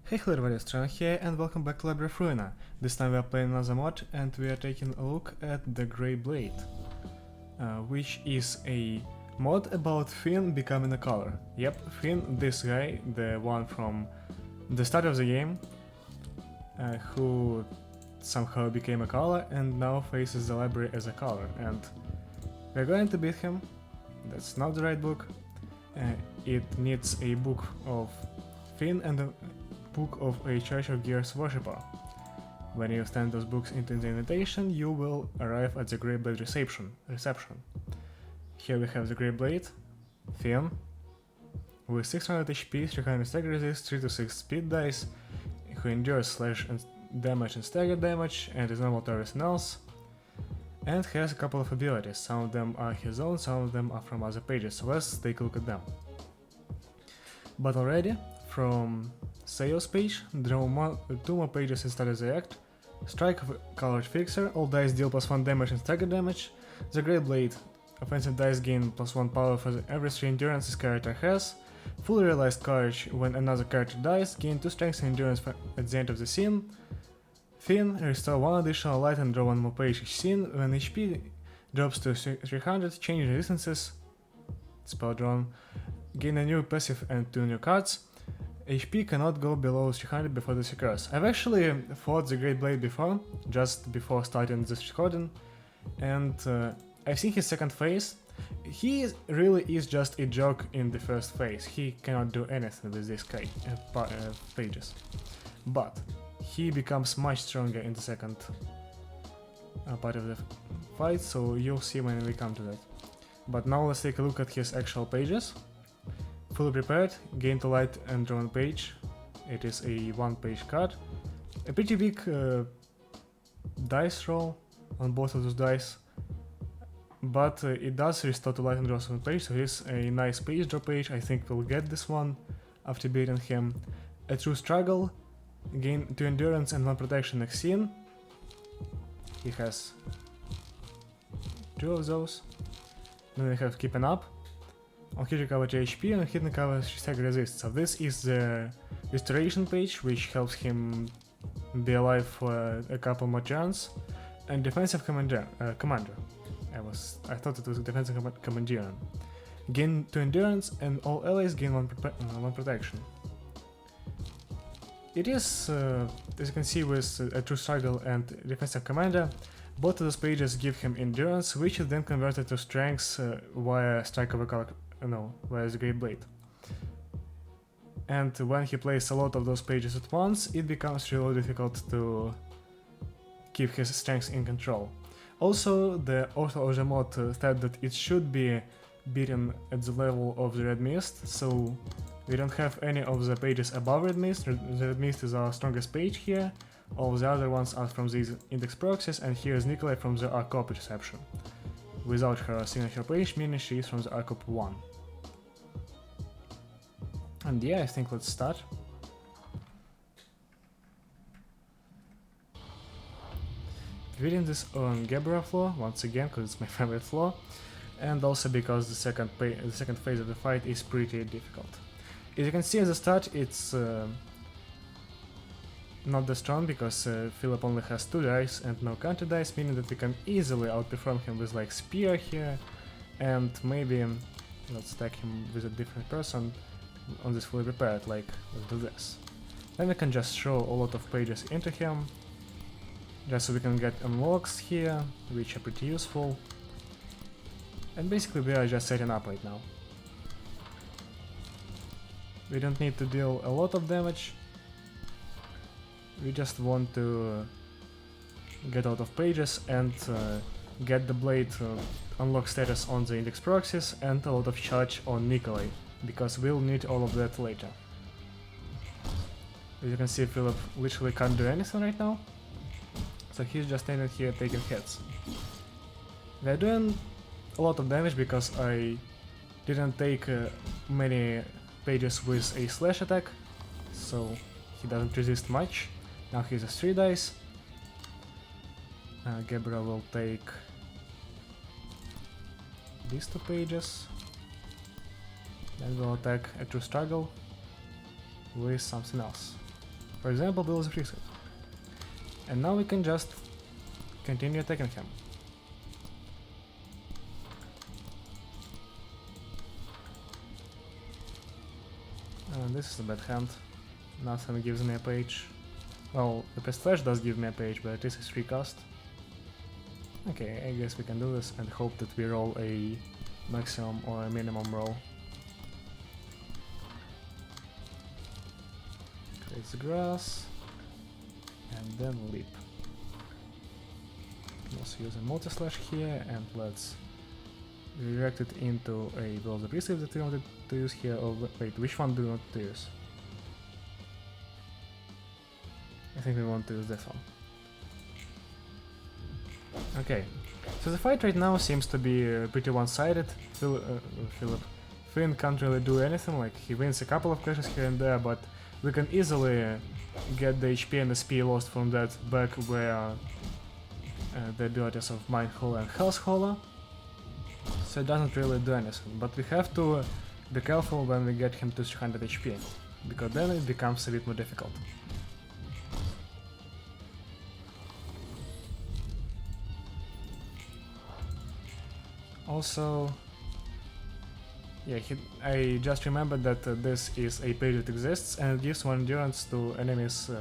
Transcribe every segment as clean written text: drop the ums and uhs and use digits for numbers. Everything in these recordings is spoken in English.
Hey hello everybody, Stran here and welcome back to Library of Ruina. This time we are playing another mod and we are taking a look at the Grey Blade, which is a mod about Finn becoming a color. Yep, Finn, this guy, the one from the start of the game, who somehow became a color and now faces the library as a color, and we're going to beat him. That's not the right book. It needs a book of Finn and a book of a Church of Gears worshipper. When you send those books into the invitation, you will arrive at the Grey Blade reception. Here we have the Grey Blade, Finn, with 600 HP, 300 stagger resist, 3 to 6 speed dice, who endures slash damage and stagger damage, and is normal to everything else, and has a couple of abilities. Some of them are his own, some of them are from other pages, so let's take a look at them. But already, from sales page, draw 2 more pages instead of the act. Strike of Colored Fixer, all dice deal +1 damage and stagger damage. The Grey Blade, offensive dice gain +1 power for every 3 endurance this character has. Fully realized courage, when another character dies, gain 2 strength and endurance at the end of the scene. Finn, restore 1 additional light and draw 1 more page each scene. When HP drops to 300, change resistances, spell drawn, gain a new passive and 2 new cards. HP cannot go below 300 before this occurs. I've actually fought the Great Blade before, just before starting this recording, and I've seen his second phase. He really is just a joke in the first phase. He cannot do anything with these pages. But he becomes much stronger in the second part of the fight, so you'll see when we come to that. But now let's take a look at his actual pages. Fully prepared, gain 2 light and draw 1 page. It is a 1-page card. A pretty big dice roll on both of those dice, but it does restore 2 light and draw 1 page, so it's a nice page draw page. I think we'll get this one after beating him. A true struggle, gain 2 endurance and 1 protection next scene. He has 2 of those. Then we have keeping up. On hit recover 2 HP and on hit recover stagger resist. So this is the restoration page, which helps him be alive for a couple more turns. And defensive commander. I thought it was defensive commander. Gain 2 endurance and all allies gain 1 protection. It is, as you can see, with a true struggle and defensive commander, both of those pages give him endurance, which is then converted to strength via strike of a via the Grey Blade. And when he plays a lot of those pages at once, it becomes really difficult to keep his strength in control. Also, the author of the mod said that it should be beaten at the level of the Red Mist, so we don't have any of the pages above Red Mist. The Red Mist is our strongest page here. All the other ones are from these index proxies, and here is Nikolai from the Arcop reception, without her signature page, meaning she is from the Arcop 1. And yeah, I think let's start. Reading this on Gebra floor, once again, because it's my favorite floor, and also because the second phase of the fight is pretty difficult. As you can see at the start, it's not that strong, because Philip only has 2 dice and no counter dice, meaning that we can easily outperform him with like spear here, and maybe let's attack him with a different person on this fully prepared, like let's do this. Then we can just throw a lot of pages into him, just so we can get unlocks here, which are pretty useful. And basically we are just setting up right now. We don't need to deal a lot of damage. We just want to get out of pages and get the blade unlock status on the index proxies and a lot of charge on Nikolai, because we'll need all of that later. As you can see, Philip literally can't do anything right now, so he's just standing here taking hits. We're doing a lot of damage because I didn't take many pages with a slash attack, so he doesn't resist much. Now he has 3 dice. Gabriel will take these 2 pages. Then we'll attack a true struggle with something else. For example, Bill is freeze hit. And now we can just continue attacking him. This is a bad hand. Nothing gives me a page. Well, the Pest Flash does give me a page, but this is free cost. Okay, I guess we can do this and hope that we roll a maximum or a minimum roll. Creates the grass, and then leap. Can also use a multi-slash here, and let's redirect it into a Will of the Priest that we wanted to use here. Or wait, which one do we want to use? I think we want to use this one. Okay, so the fight right now seems to be pretty one-sided. Finn can't really do anything, like he wins a couple of clashes here and there, but we can easily get the HP and SP lost from that back where the abilities of Mind Hollow and Health Hollow. So it doesn't really do anything, but we have to be careful when we get him to 300 HP, because then it becomes a bit more difficult. Also, yeah, I just remembered that this is a page that exists and it gives 1 endurance to enemies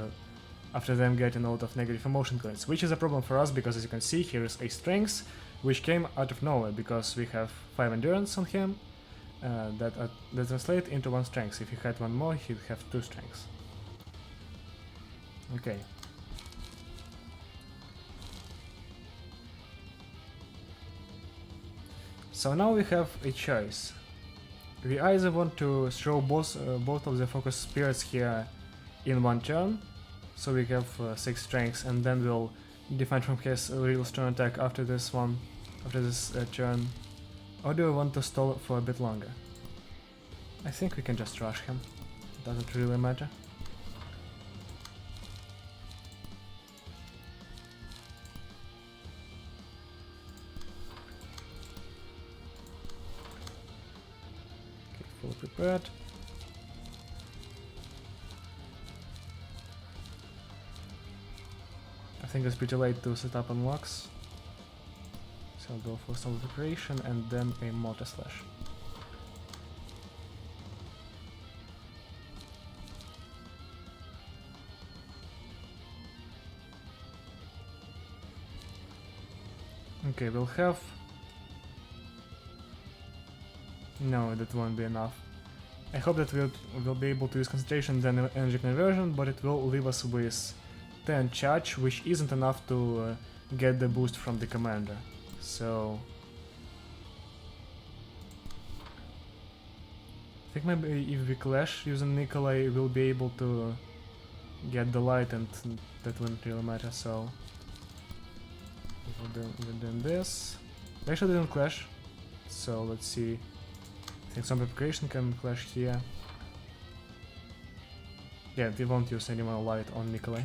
after them getting a lot of negative emotion coins, which is a problem for us because, as you can see, here is a strength which came out of nowhere because we have 5 endurance on him that translate into 1 strength. If he had 1 more, he'd have 2 strengths. Okay. So now we have a choice. We either want to throw both of the focus spirits here in 1 turn, so we have 6 strengths, and then we'll defend from his real strong attack after this turn, or do we want to stall for a bit longer? I think we can just rush him, it doesn't really matter. Fully prepared. I think it's pretty late to set up unlocks, so I'll go for some preparation and then a multi-slash. Okay, we'll have... No, that won't be enough. I hope that we'll be able to use concentration and energy conversion, but it will leave us with 10 charge, which isn't enough to get the boost from the commander. So... I think maybe if we clash using Nikolai, we'll be able to get the light, and that wouldn't really matter, so... We're doing this. We actually didn't clash, so let's see. I think some preparation can clash here. Yeah, we won't use any more light on Nikolai.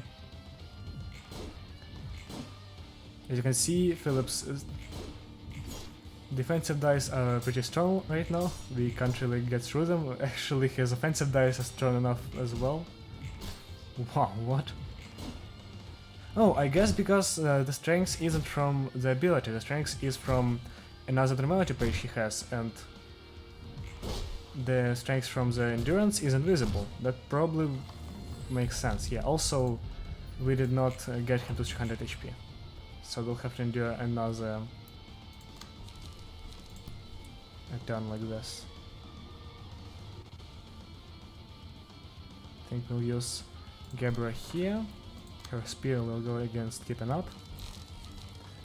As you can see, Philip's defensive dice are pretty strong right now. We can't really get through them. Actually, his offensive dice are strong enough as well. Wow, what? Oh, I guess because the strength isn't from the ability, the strength is from another abnormality page he has, and the strength from the endurance is invisible. That probably makes sense. Yeah, also we did not get him to 300 HP, so we'll have to endure another turn like this. I think we'll use Gabra here. Her spear will go against keeping up.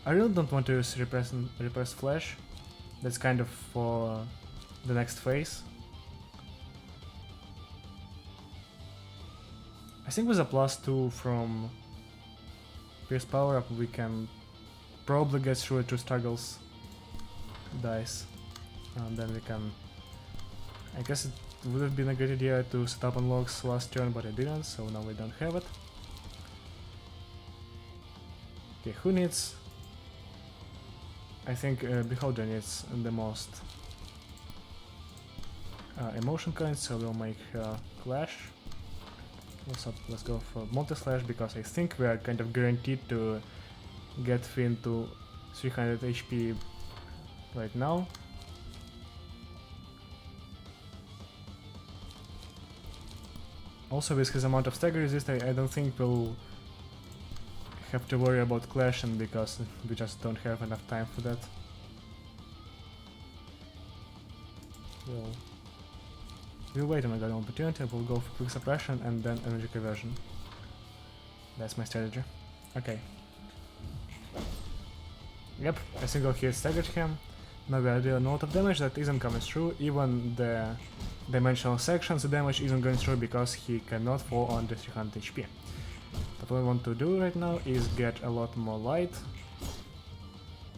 I really don't want to use Repressed Flash. That's kind of for the next phase. I think with a +2 from Pierce Power Up we can probably get through it through Struggles dice. And then we can... I guess it would have been a good idea to set up unlocks last turn, but I didn't, so now we don't have it. Okay, who needs... I think Beholder needs the most emotion coins, so we'll make Clash. Let's go for multi-slash because I think we are kind of guaranteed to get Finn to 300 HP right now. Also with his amount of stagger resist, I don't think we'll have to worry about clashing because we just don't have enough time for that. We'll wait on a good opportunity, we'll go for quick suppression and then energy conversion. That's my strategy. Okay. Yep, a single hit staggered him. Now we are doing a lot of damage that isn't coming through, even the dimensional sections the damage isn't going through because he cannot fall under 300 HP. But what I want to do right now is get a lot more light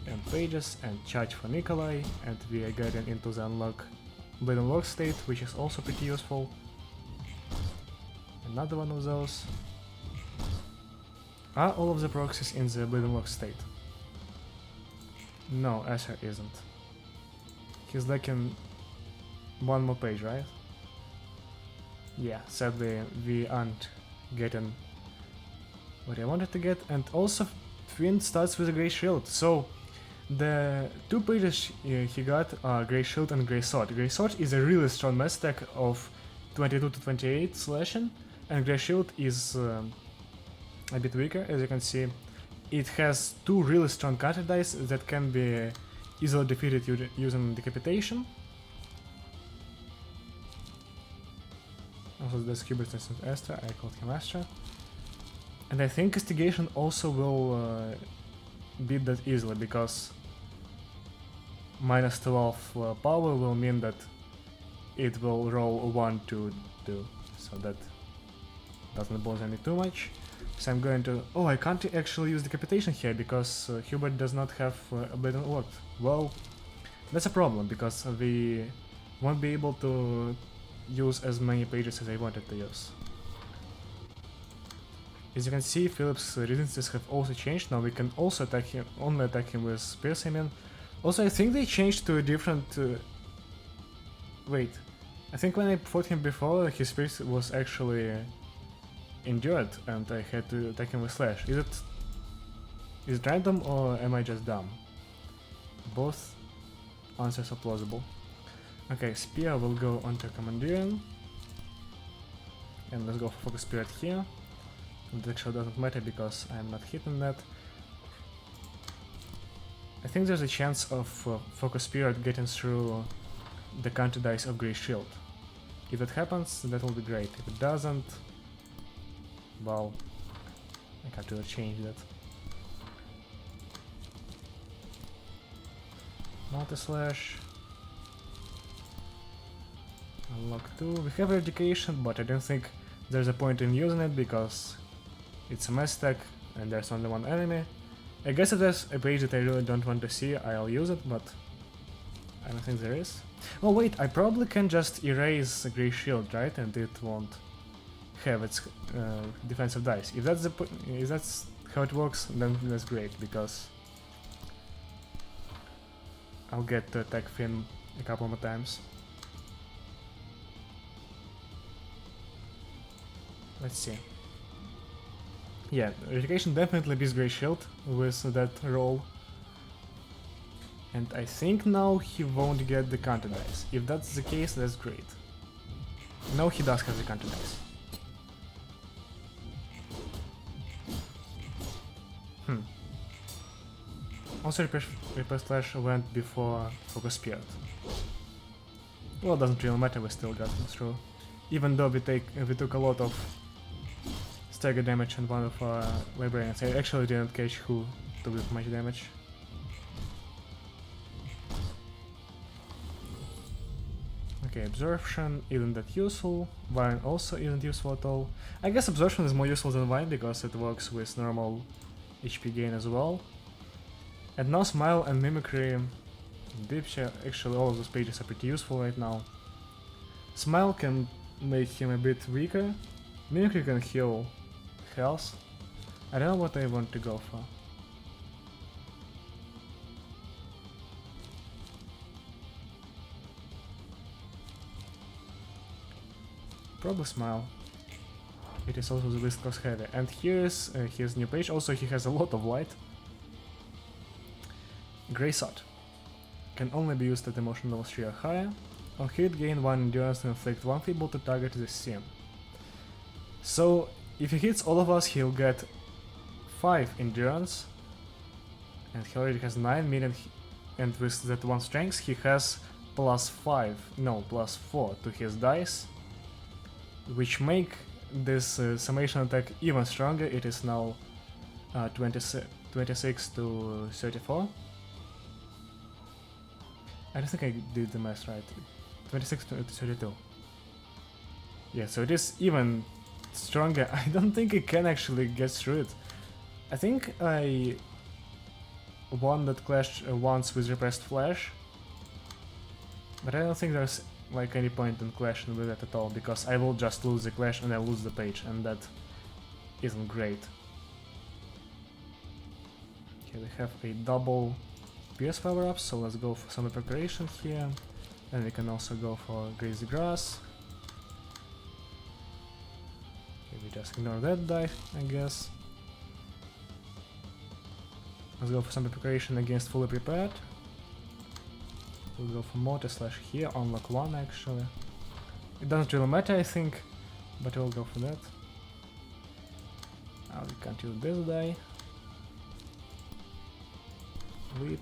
and pages and charge for Nikolai, and we are getting into the Blade Unlock state, which is also pretty useful. Another one of those. Are all of the proxies in the Blade Unlock state? No, Asher isn't. He's lacking one more page, right? Yeah, sadly we aren't getting what I wanted to get, and also Finn starts with a Grey Shield, so the two pages he got are Grey Shield and Grey Sword. Grey Sword is a really strong mass stack of 22 to 28 slashing, and Grey Shield is a bit weaker, as you can see. It has two really strong counter dice that can be easily defeated using Decapitation. Also there's Hubert and Astra, I called him Astra. And I think Castigation also will beat that easily, because minus 12 power will mean that it will roll 1, 2, 2, so that doesn't bother me too much. So I'm going to... Oh, I can't actually use Decapitation here, because Hubert does not have a Blade Unlocked. Well, that's a problem, because we won't be able to use as many pages as I wanted to use. As you can see, Philip's resistances have also changed. Now we can also only attack him with Spear Semen. Also, I think they changed to a different... Wait, I think when I fought him before, his spear was actually endured, and I had to attack him with Slash. Is it random, or am I just dumb? Both answers are plausible. Okay, Spear will go onto Commandeering. And let's go for Focus Spirit here. It actually doesn't matter because I'm not hitting that. I think there's a chance of Focus Spirit getting through the counter dice of Grey Shield. If that happens, that will be great. If it doesn't, well, I have to change that. Multi-slash. Unlock 2. We have Education, but I don't think there's a point in using it because it's a mass stack and there's only one enemy. I guess if there's a page that I really don't want to see, I'll use it, but I don't think there is. Oh wait, I probably can just erase a Grey Shield, right? And it won't have its defensive dice. If that's how it works, then that's great, because I'll get to attack Finn a couple more times. Let's see. Yeah, Education definitely beats Grey Shield with that roll. And I think now he won't get the counter dice. If that's the case, that's great. Now he does have the counter dice. Also, Repair Slash went before Focus Spirit. Well, it doesn't really matter, we still got him through. Even though we took a lot of stagger damage on one of our librarians. I actually didn't catch who took that much damage. Okay, Absorption isn't that useful, Vine also isn't useful at all. I guess Absorption is more useful than Vine because it works with normal HP gain as well. And now Smile and Mimicry, Dipsha, actually all of those pages are pretty useful right now. Smile can make him a bit weaker, Mimicry can heal health. I don't know what I want to go for. Probably Smile. it is also the least cost heavy. And here's his new page. Also, he has a lot of light. Grey Sword. Can only be used at emotion level 3 or higher. On hit, gain 1 endurance and inflict 1 feeble to target the sim. So, if he hits all of us, he'll get 5 endurance. And he already has 9 million. And with that 1 strength, he has plus 4 to his dice. Which make this summation attack even stronger. It is now 26 to 34. I don't think I did the math right. 26 to 32. Yeah, so it is even stronger. I don't think it can actually get through it. I think I won that clash once with Repressed Flash. But I don't think there's like any point in clashing with it at all, because I will just lose the clash and I lose the page, and that isn't great. Okay, we have a double PS power-up, so let's go for some preparation here. And we can also go for Graze the Grass. Okay, we just ignore that die, I guess. Let's go for some preparation against Fully Prepared. We'll go for Mortar Slash here, unlock 1 actually. It doesn't really matter, I think, but we'll go for that. Now we can't use this die. Leap,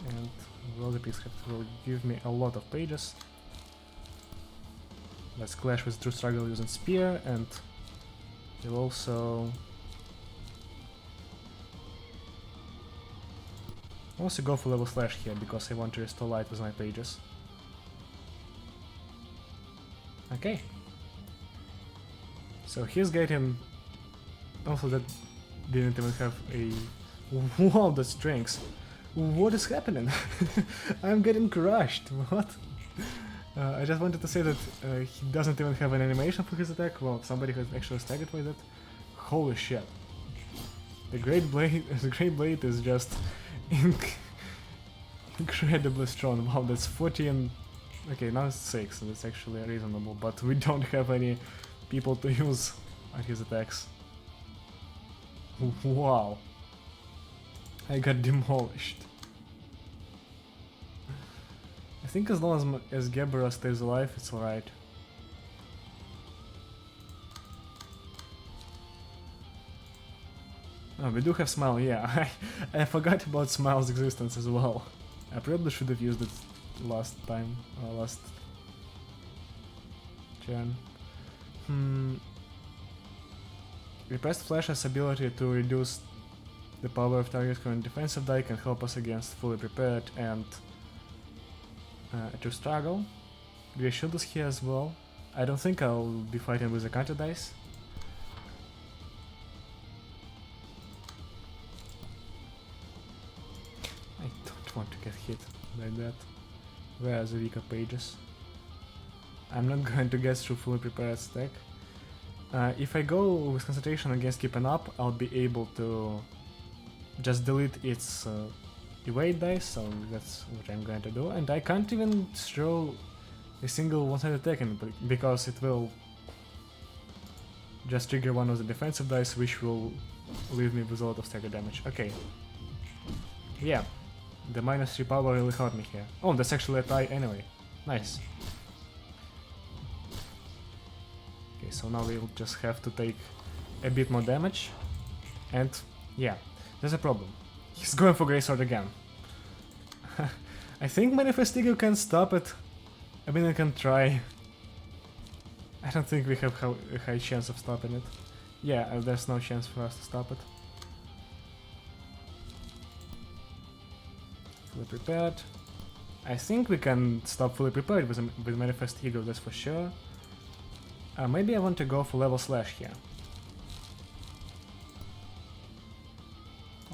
and Rosy Peacecraft will give me a lot of pages. Let's clash with True Struggle using Spear, and we'll also go for level slash here, because I want to restore light with my pages. Okay. So he's getting... Also that didn't even have a... Wow, the strengths! What is happening? I'm getting crushed, what? I just wanted to say that he doesn't even have an animation for his attack. Well, somebody has actually staggered with it. Holy shit. The Great Blade is just... incredibly strong. Wow, that's 14. Okay, now it's 6, and it's actually reasonable, but we don't have any people to use on his attacks. Wow. I got demolished. I think as long as Gebera stays alive, it's alright. Oh, we do have Smile, yeah. I forgot about Smile's existence as well. I probably should have used it last time, last turn. Repressed Flash's ability to reduce the power of target's current defensive die can help us against Fully Prepared and True Struggle. Grey Shield is here as well. I don't think I'll be fighting with the counter dice. I don't want to get hit like that. Where are the weaker pages? I'm not going to get through Fully Prepared stack. If I go with concentration against keeping up, I'll be able to just delete its evade dice, so that's what I'm going to do. And I can't even throw a single one-sided attack in it, because it will just trigger one of the defensive dice, which will leave me with a lot of stagger damage. Okay. Yeah, the -3 power really hurt me here. Oh, that's actually a tie anyway. Nice. Okay, so now we'll just have to take a bit more damage. And yeah, there's a problem. He's going for Grey Sword again. I think Manifestigo can stop it. I mean, I can try. I don't think we have a high chance of stopping it. Yeah, there's no chance for us to stop it. Fully Prepared. I think we can stop Fully Prepared with Manifest Ego, that's for sure. Maybe I want to go for level slash here.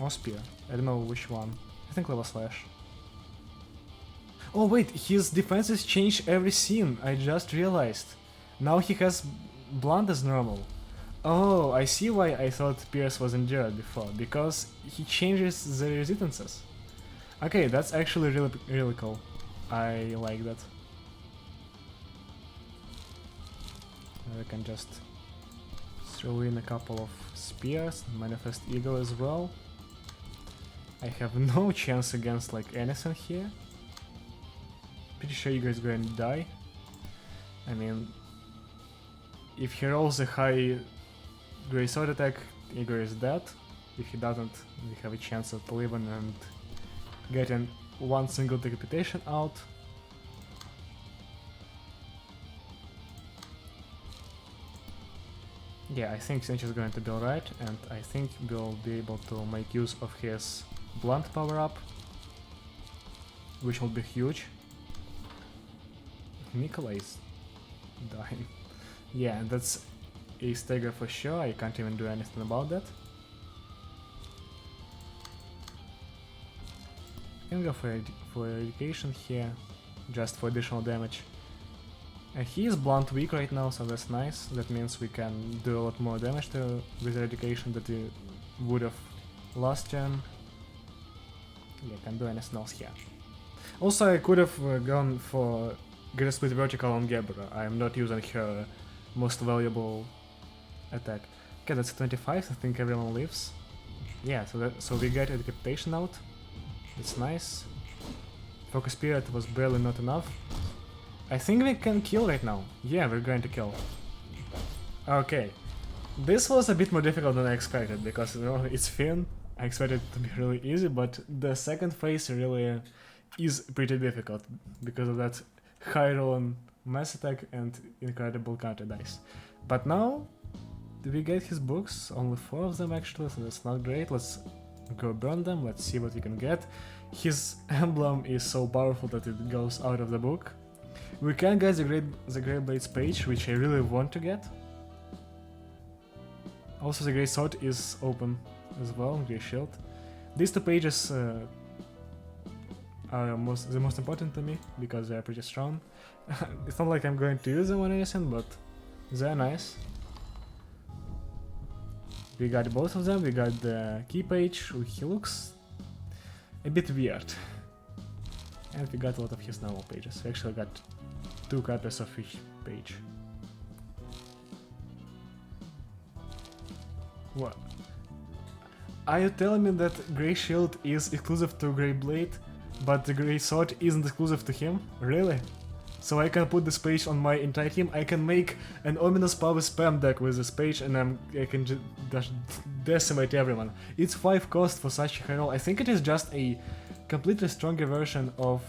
Or spear. I don't know which one. I think level slash. Oh wait, his defenses change every scene. I just realized. Now he has blunt as normal. Oh, I see why I thought Pierce was endured before. Because he changes the resistances. Okay, that's actually really cool. I like that. I can just throw in a couple of spears, Manifest Eagle as well. I have no chance against like anything here. Pretty sure Eagle is going to die. I mean, if he rolls a high Grey Sword attack, Eagle is dead. If he doesn't, we have a chance at living and getting one single decapitation out. Yeah, I think Sinch is going to be alright, and I think we'll be able to make use of his blunt power-up, which will be huge. Nikolai is dying. Yeah, that's a stagger for sure, I can't even do anything about that. I can go for Eradication here, just for additional damage. He is blunt weak right now, so that's nice. That means we can do a lot more damage with Eradication that we would have last turn. Yeah, can't do anything else here. Also, I could have gone for Great Split Vertical on Gebra. I am not using her most valuable attack. Okay, that's 25, I think everyone lives. Yeah, so we get a decapitation out. That's nice. Focus Spirit was barely not enough. I think we can kill right now. Yeah, we're going to kill. Okay. This was a bit more difficult than I expected, because you know, it's Finn. I expected it to be really easy, but the second phase really is pretty difficult because of that high roll on mass attack and incredible counter dice. But now we get his books, only 4 of them actually, so that's not great. Let's go burn them, let's see what we can get. His emblem is so powerful that it goes out of the book. We can get the Great Blades page, which I really want to get. Also the Great Sword is open as well, Great Shield. These 2 pages are the most important to me, because they are pretty strong. It's not like I'm going to use them or anything, but they're nice. We got both of them, we got the key page, he looks a bit weird. And we got a lot of his normal pages. We actually got 2 copies of each page. What? Are you telling me that Grey Shield is exclusive to Grey Blade, but the Grey Sword isn't exclusive to him? Really? So I can put this page on my entire team, I can make an Ominous Power spam deck with this page, and I can just decimate everyone. It's 5 cost for such a high roll. I think it is just a completely stronger version of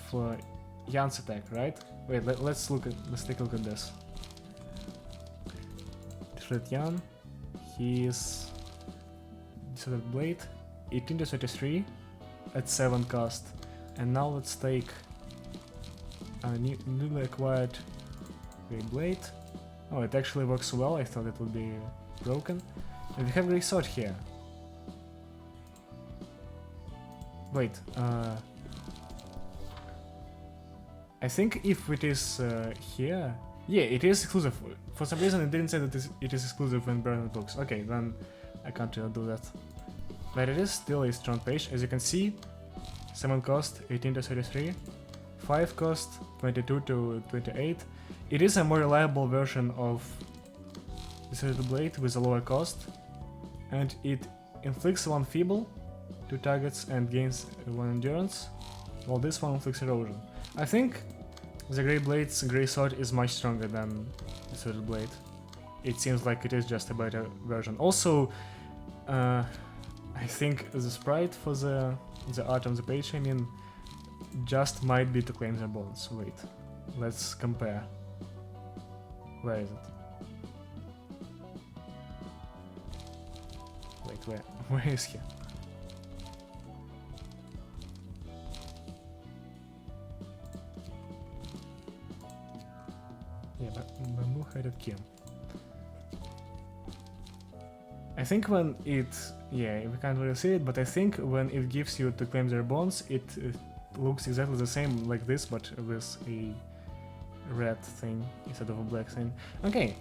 Jan's attack, right? Wait, let's take a look at this. Shred Jan, he's Distorted Blade, 18 to 33 at 7 cost. And now let's take a newly acquired Great Blade. Oh, it actually works well, I thought it would be broken. And we have Grey Sword here. Wait, I think if it is here... Yeah, it is exclusive. For some reason it didn't say that it is exclusive when burning books. Okay, then I can't really do that. But it is still a strong page, as you can see. 7 cost, 18 to 33. 5 cost, 22 to 28. It is a more reliable version of the Blade with a lower cost. And it inflicts 1 Feeble, 2 targets, and gains 1 Endurance, while this one inflicts Erosion. I think the Grey Blade's Grey Sword is much stronger than the Sword Blade. It seems like it is just a better version. Also, I think the sprite for the art on the page, I mean, just might be to claim their bones. Wait, let's compare. Where is it? Wait, where is he? Yeah, but Bamboo-headed Kim. I think when it... yeah, we can't really see it, but I think when it gives you to claim their bones, it looks exactly the same like this, but with a red thing instead of a black thing. Okay,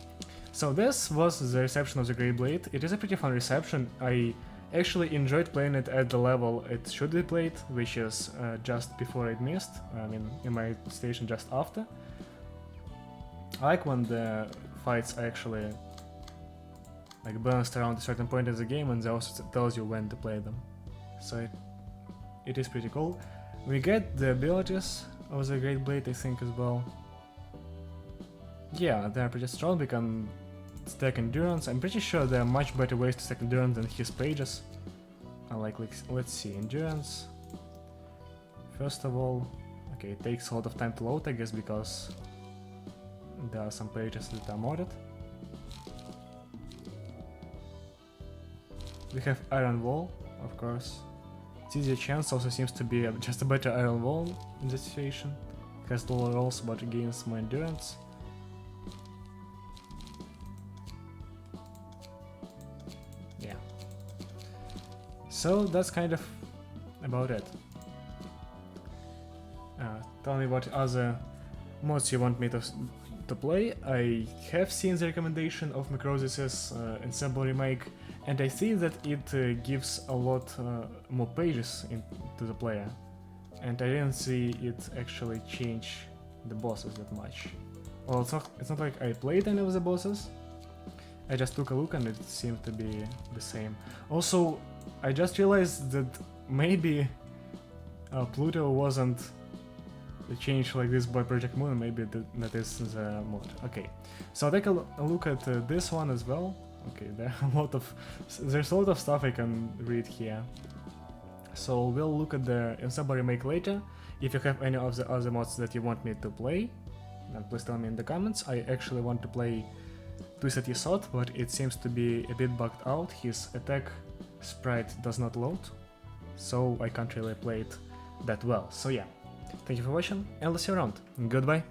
so this was the reception of the Grey Blade. It is a pretty fun reception. I actually enjoyed playing it at the level it should be played, which is just before it missed, I mean, in my station just after. I like when the fights are actually like balanced around a certain point in the game, and they also tells you when to play them. So it is pretty cool. We get the abilities of the Great Blade, I think, as well. Yeah, they're pretty strong. We can stack endurance. I'm pretty sure there are much better ways to stack endurance than his pages. Let's see, endurance. First of all, okay, it takes a lot of time to load, I guess, because there are some pages that are modded. We have Iron Wall, of course. Easier Chance also seems to be just a better Iron Wall in this situation. It has lower rolls but gains more endurance. Yeah. So that's kind of about it. Tell me what other mods you want me to play. I have seen the recommendation of Macrosis's Ensemble Remake, and I think that it gives a lot more pages to the player, and I didn't see it actually change the bosses that much. Well, it's not like I played any of the bosses, I just took a look and it seemed to be the same. Also, I just realized that maybe Pluto wasn't changed like this by Project Moon, maybe that is the mod. Okay, so take a look at this one as well. Okay, there's a lot of stuff I can read here. So we'll look at the Ensemble Remake later. If you have any of the other mods that you want me to play, then please tell me in the comments. I actually want to play Twisted Yesod, but it seems to be a bit bugged out. His attack sprite does not load, so I can't really play it that well. So yeah, thank you for watching, and I'll see you around. Goodbye!